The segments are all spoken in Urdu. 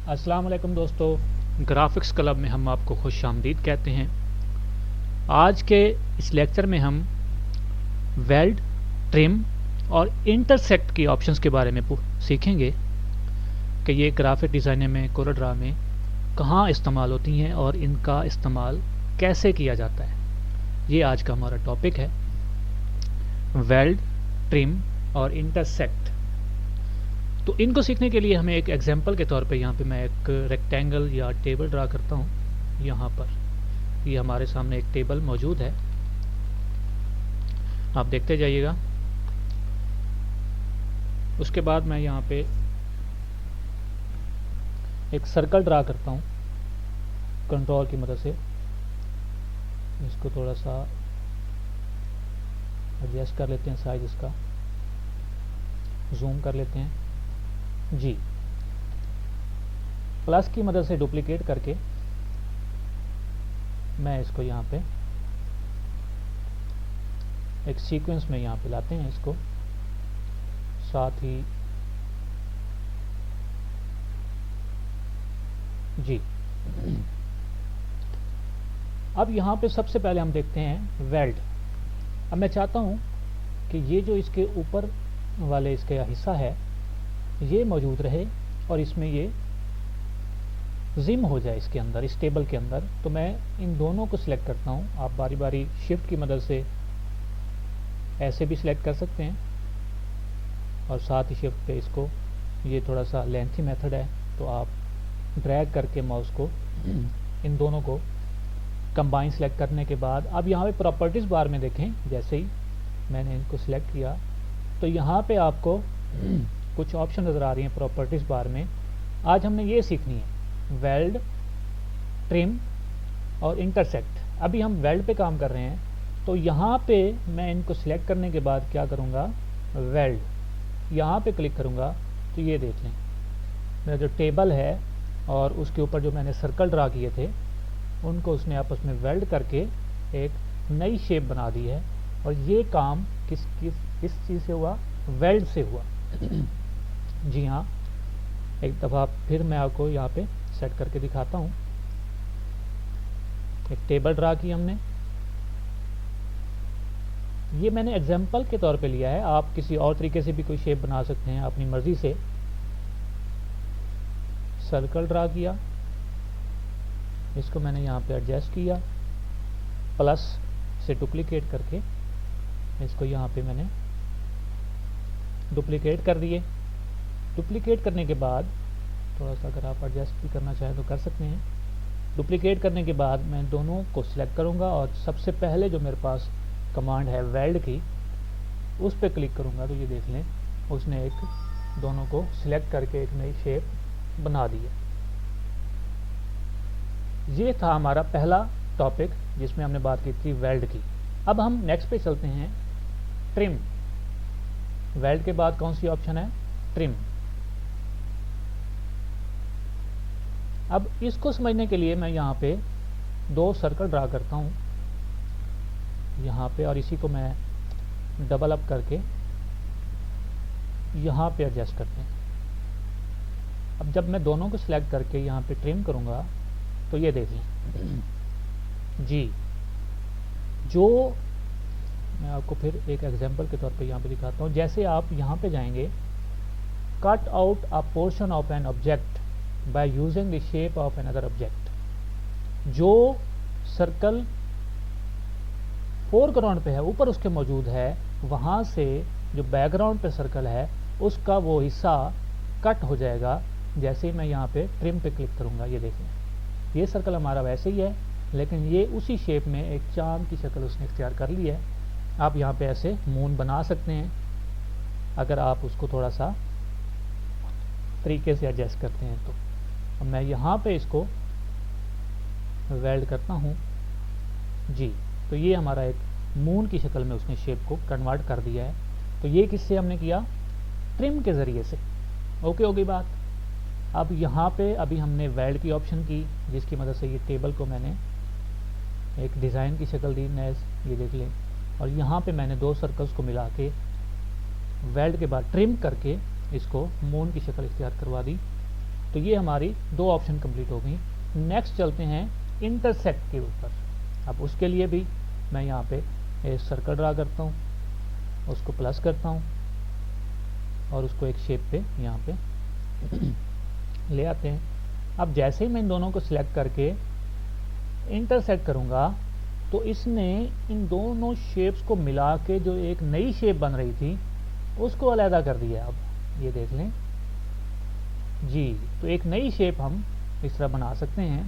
السلام علیکم دوستو، گرافکس کلب میں ہم آپ کو خوش آمدید کہتے ہیں۔ آج کے اس لیکچر میں ہم ویلڈ، ٹرم اور انٹرسیکٹ کی آپشنز کے بارے میں سیکھیں گے کہ یہ گرافک ڈیزائنر میں، کورل ڈرا میں کہاں استعمال ہوتی ہیں اور ان کا استعمال کیسے کیا جاتا ہے۔ یہ آج کا ہمارا ٹاپک ہے، ویلڈ، ٹرم اور انٹرسیکٹ۔ تو ان کو سیکھنے کے لیے ہمیں ایک ایگزامپل کے طور پہ یہاں پہ میں ایک ریکٹینگل یا ٹیبل ڈرا کرتا ہوں۔ یہاں پر یہ ہمارے سامنے ایک ٹیبل موجود ہے، آپ دیکھتے جائیے گا۔ اس کے بعد میں یہاں پہ ایک سرکل ڈرا کرتا ہوں کنٹرول کی مدد سے۔ اس کو تھوڑا سا ایڈجسٹ کر لیتے ہیں، سائز اس کا زوم کر لیتے ہیں جی۔ پلس کی مدد سے ڈپلیکیٹ کر کے میں اس کو یہاں پہ ایک سیکوینس میں یہاں پہ لاتے ہیں اس کو، ساتھ ہی جی۔ اب یہاں پہ سب سے پہلے ہم دیکھتے ہیں ویلڈ۔ اب میں چاہتا ہوں کہ یہ جو اس کے اوپر والے اس کا حصہ ہے یہ موجود رہے اور اس میں یہ زم ہو جائے اس کے اندر، اس ٹیبل کے اندر۔ تو میں ان دونوں کو سلیکٹ کرتا ہوں۔ آپ باری باری شفٹ کی مدد سے ایسے بھی سلیکٹ کر سکتے ہیں اور ساتھ ہی شفٹ پہ اس کو، یہ تھوڑا سا لینتھی میتھڈ ہے تو آپ ڈریگ کر کے ماؤس کو ان دونوں کو کمبائن سلیکٹ کرنے کے بعد اب یہاں پہ پراپرٹیز بار میں دیکھیں، جیسے ہی میں نے ان کو سلیکٹ کیا تو یہاں پہ آپ کو کچھ آپشن نظر آ رہی ہیں پراپرٹیز بار میں۔ آج ہم نے یہ سیکھنی ہے، ویلڈ، ٹرم اور انٹرسیکٹ۔ ابھی ہم ویلڈ پہ کام کر رہے ہیں تو یہاں پہ میں ان کو سلیکٹ کرنے کے بعد کیا کروں گا، ویلڈ یہاں پہ کلک کروں گا تو یہ دیکھ لیں میرا جو ٹیبل ہے اور اس کے اوپر جو میں نے سرکل ڈرا کیے تھے ان کو اس نے آپس میں ویلڈ کر کے ایک نئی شیپ بنا دی ہے۔ اور یہ کام کس چیز سے ہوا، ویلڈ سے ہوا جی ہاں۔ ایک دفعہ پھر میں آپ کو یہاں پہ سیٹ کر کے دکھاتا ہوں۔ ایک ٹیبل ڈرا کی ہم نے، یہ میں نے ایگزامپل کے طور پہ لیا ہے، آپ کسی اور طریقے سے بھی کوئی شیپ بنا سکتے ہیں اپنی مرضی سے۔ سرکل ڈرا کیا، اس کو میں نے یہاں پہ ایڈجسٹ کیا، پلس سے ڈپلیکیٹ کر کے اس کو یہاں پہ میں نے ڈپلیکیٹ کر دیے۔ ڈپلیکیٹ کرنے کے بعد تھوڑا سا اگر آپ ایڈجسٹ بھی کرنا چاہیں تو کر سکتے ہیں۔ ڈپلیکیٹ کرنے کے بعد میں دونوں کو سلیکٹ کروں گا اور سب سے پہلے جو میرے پاس کمانڈ ہے ویلڈ کی، اس پہ کلک کروں گا تو یہ دیکھ لیں اس نے ایک دونوں کو سلیکٹ کر کے ایک نئی شیپ بنا دی ہے۔ یہ تھا ہمارا پہلا ٹاپک جس میں ہم نے بات کی تھی ویلڈ کی۔ اب ہم نیکسٹ پہ چلتے ہیں، ٹرم۔ ویلڈ کے بعد کون سی آپشن ہے، ٹرم۔ اب اس کو سمجھنے کے لیے میں یہاں پہ دو سرکل ڈرا کرتا ہوں یہاں پہ، اور اسی کو میں ڈبل اپ کر کے یہاں پہ ایڈجسٹ کرتے ہیں۔ اب جب میں دونوں کو سلیکٹ کر کے یہاں پہ ٹرم کروں گا تو یہ دیکھ لیں جی۔ جو میں آپ کو پھر ایک ایگزامپل کے طور پہ یہاں پہ دکھاتا ہوں، جیسے آپ یہاں پہ جائیں گے، cut out a portion of an object by using the shape of another object. جو سرکل فور گراؤنڈ پہ ہے، اوپر اس کے موجود ہے، وہاں سے جو بیک گراؤنڈ پہ سرکل ہے اس کا وہ حصہ کٹ ہو جائے گا جیسے ہی میں یہاں پہ ٹرم پہ کلک کروں گا۔ یہ دیکھیں یہ سرکل ہمارا ویسے ہی ہے لیکن یہ اسی شیپ میں ایک چاند کی شکل اس نے اختیار کر لی ہے۔ آپ یہاں پہ ایسے مون بنا سکتے ہیں اگر آپ اس کو تھوڑا سا طریقے سے ایڈجسٹ کرتے ہیں تو۔ اب میں یہاں پہ اس کو ویلڈ کرتا ہوں جی، تو یہ ہمارا ایک مون کی شکل میں اس نے شیپ کو کنورٹ کر دیا ہے۔ تو یہ کس سے ہم نے کیا، ٹرم کے ذریعے سے۔ اوکے ہو گئی بات۔ اب یہاں پہ ابھی ہم نے ویلڈ کی آپشن کی جس کی مدد سے یہ ٹیبل کو میں نے ایک ڈیزائن کی شکل دی نیز، یہ دیکھ لیں، اور یہاں پہ میں نے دو سرکلز کو ملا کے ویلڈ کے بعد ٹرم کر کے اس کو مون کی شکل اختیار کروا دی۔ تو یہ ہماری دو آپشن کمپلیٹ ہو گئی. نیکسٹ چلتے ہیں انٹرسیکٹ کے اوپر. اب اس کے لیے بھی میں یہاں پہ ایک سرکل ڈرا کرتا ہوں, اس کو پلس کرتا ہوں اور اس کو ایک شیپ پہ یہاں پہ لے آتے ہیں. اب جیسے ہی میں ان دونوں کو سلیکٹ کر کے انٹرسیکٹ کروں گا تو اس نے ان دونوں شیپس کو ملا کے جو ایک نئی شیپ بن رہی تھی اس کو علیحدہ کر دیا. اب یہ دیکھ لیں جی, تو ایک نئی شیپ ہم اس طرح بنا سکتے ہیں.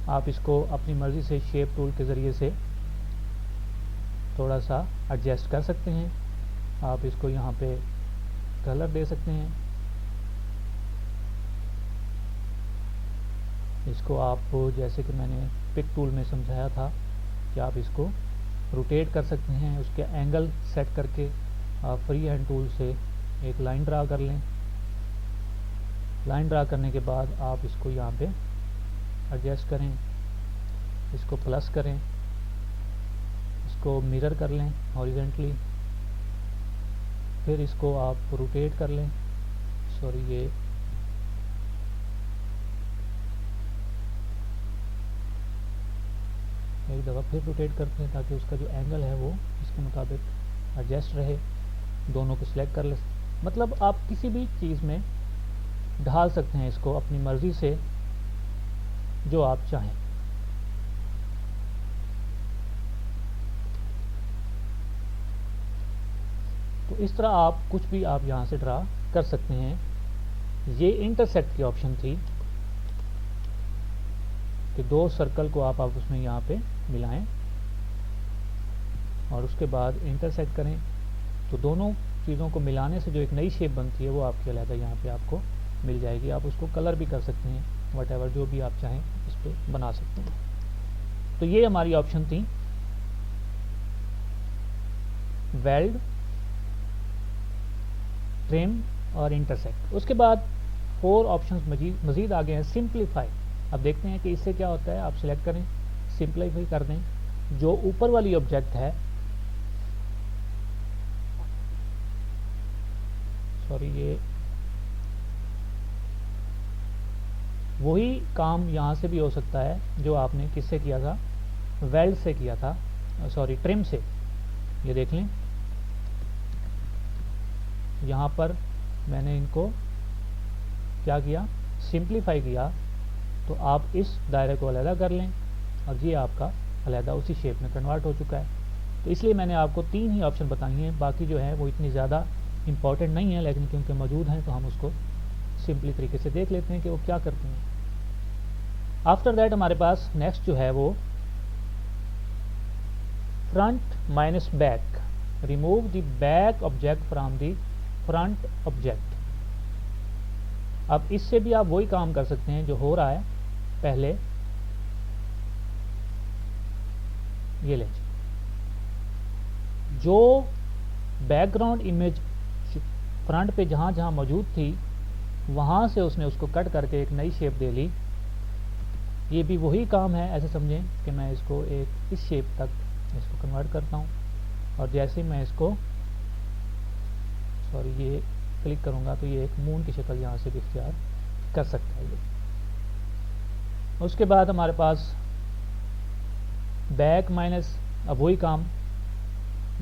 آپ اس کو اپنی مرضی سے شیپ ٹول کے ذریعے سے تھوڑا سا ایڈجسٹ کر سکتے ہیں. آپ اس کو یہاں پہ کلر دے سکتے ہیں. اس کو آپ جیسے کہ میں نے پک ٹول میں سمجھایا تھا کہ آپ اس کو روٹیٹ کر سکتے ہیں. اس کے اینگل سیٹ کر کے آپ فری ہینڈ ٹول سے ایک لائن ڈرا کر لیں. لائن ڈرا کرنے کے بعد آپ اس کو یہاں پہ ایڈجسٹ کریں, اس کو پلس کریں, اس کو مرر کر لیں ہاریزونٹلی, پھر اس کو آپ روٹیٹ کر لیں. سوری, یہ ایک دفعہ پھر روٹیٹ کرتے ہیں تاکہ اس کا جو اینگل ہے وہ اس کے مطابق ایڈجسٹ رہے. دونوں کو سلیکٹ کر لیں. مطلب آپ کسی بھی چیز میں ڈھال سکتے ہیں اس کو اپنی مرضی سے جو آپ چاہیں. تو اس طرح آپ کچھ بھی آپ یہاں سے ڈرا کر سکتے ہیں. یہ انٹرسیکٹ کی آپشن تھی کہ دو سرکل کو آپ اس میں یہاں پہ ملائیں اور اس کے بعد انٹرسیکٹ کریں تو دونوں چیزوں کو ملانے سے جو ایک نئی شیپ بنتی ہے وہ آپ کی علیحدہ یہاں پہ آپ کو مل جائے گی. آپ اس کو کلر بھی کر سکتے ہیں, واٹ ایور جو بھی آپ چاہیں اس پہ بنا سکتے ہیں. تو یہ ہماری آپشن تھی ویلڈ, ٹرم اور انٹرسیکٹ. اس کے بعد 4 آپشنز مزید آگے ہیں. سمپلیفائی. اب دیکھتے ہیں کہ اس سے کیا ہوتا ہے. آپ سلیکٹ کریں, سمپلیفائی کر دیں. جو اوپر والی آبجیکٹ ہے, سوری, یہ وہی کام یہاں سے بھی ہو سکتا ہے جو آپ نے کس سے کیا تھا, ویلڈ سے کیا تھا, سوری ٹرم سے. یہ دیکھ لیں یہاں پر میں نے ان کو کیا کیا, سمپلیفائی کیا. تو آپ اس دائرے کو علیحدہ کر لیں اور یہ آپ کا علیحدہ اسی شیپ میں کنورٹ ہو چکا ہے. تو اس لیے میں نے آپ کو 3 ہی آپشن بتائی ہیں. باقی جو ہے وہ اتنی زیادہ امپورٹنٹ نہیں ہے, لیکن کیونکہ موجود ہیں تو ہم اس کو سمپلی طریقے سے دیکھ لیتے ہیں کہ وہ کیا کرتے ہیں. آفٹر دیٹ ہمارے پاس نیکسٹ جو ہے وہ front minus back. Remove the back object from the front object. اب اس سے بھی آپ وہی کام کر سکتے ہیں جو ہو رہا ہے. پہلے یہ لیں, جو بیک گراؤنڈ امیج فرنٹ پہ جہاں جہاں موجود تھی وہاں سے اس نے اس کو کٹ کر کے ایک نئی شیپ دے لی. یہ بھی وہی کام ہے. ایسے سمجھیں کہ میں اس کو ایک اس شیپ تک اس کو کنورٹ کرتا ہوں اور جیسے میں اس کو سوری یہ کلک کروں گا تو یہ ایک مون کی شکل یہاں سے بھی اختیار کر سکتا ہے. یہ اس کے بعد ہمارے پاس بیک مائنس, اب وہی کام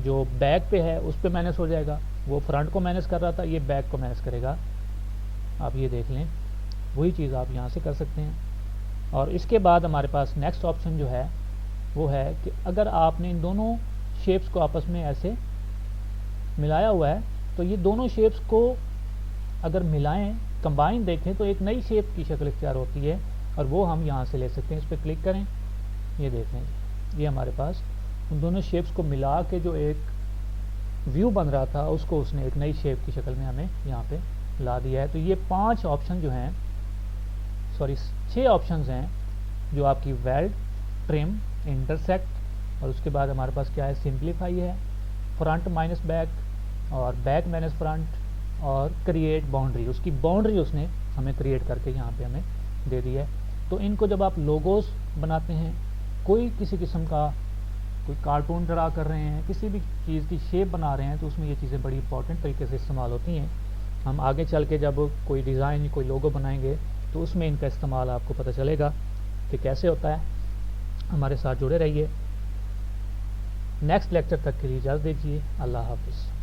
جو بیک پہ ہے اس پہ مائنس ہو جائے گا. وہ فرنٹ کو مائنس کر رہا تھا, یہ بیک کو مائنس کرے گا. آپ یہ دیکھ لیں وہی چیز آپ یہاں سے کر سکتے ہیں. اور اس کے بعد ہمارے پاس نیکسٹ آپشن جو ہے وہ ہے کہ اگر آپ نے ان دونوں شیپس کو آپس میں ایسے ملایا ہوا ہے تو یہ دونوں شیپس کو اگر ملائیں, کمبائن دیکھیں تو ایک نئی شیپ کی شکل اختیار ہوتی ہے اور وہ ہم یہاں سے لے سکتے ہیں. اس پہ کلک کریں, یہ دیکھیں یہ ہمارے پاس ان دونوں شیپس کو ملا کے جو ایک ویو بن رہا تھا اس کو اس نے ایک نئی شیپ کی شکل میں ہمیں یہاں پہ لا دیا ہے. تو یہ 5 آپشن جو ہیں, سوری 6 آپشنز ہیں جو آپ کی ویلڈ, ٹرم, انٹرسیکٹ اور اس کے بعد ہمارے پاس کیا ہے, سمپلیفائی ہے, فرنٹ مائنس بیک اور بیک مائنس فرنٹ اور کریٹ باؤنڈری. اس کی باؤنڈری اس نے ہمیں کریٹ کر کے یہاں پہ ہمیں دے دی ہے. تو ان کو جب آپ لوگوز بناتے ہیں, کوئی کسی قسم کا کوئی کارٹون ڈرا کر رہے ہیں, کسی بھی چیز کی شیپ بنا رہے ہیں, تو اس میں یہ چیزیں بڑی امپورٹنٹ طریقے سے استعمال ہوتی ہیں. ہم آگے چل کے جب کوئی ڈیزائن کوئی لوگو بنائیں گے تو اس میں ان کا استعمال آپ کو پتہ چلے گا کہ کیسے ہوتا ہے. ہمارے ساتھ جڑے رہیے. نیکسٹ لیکچر تک کے لیے اجازت دیجیے. اللہ حافظ.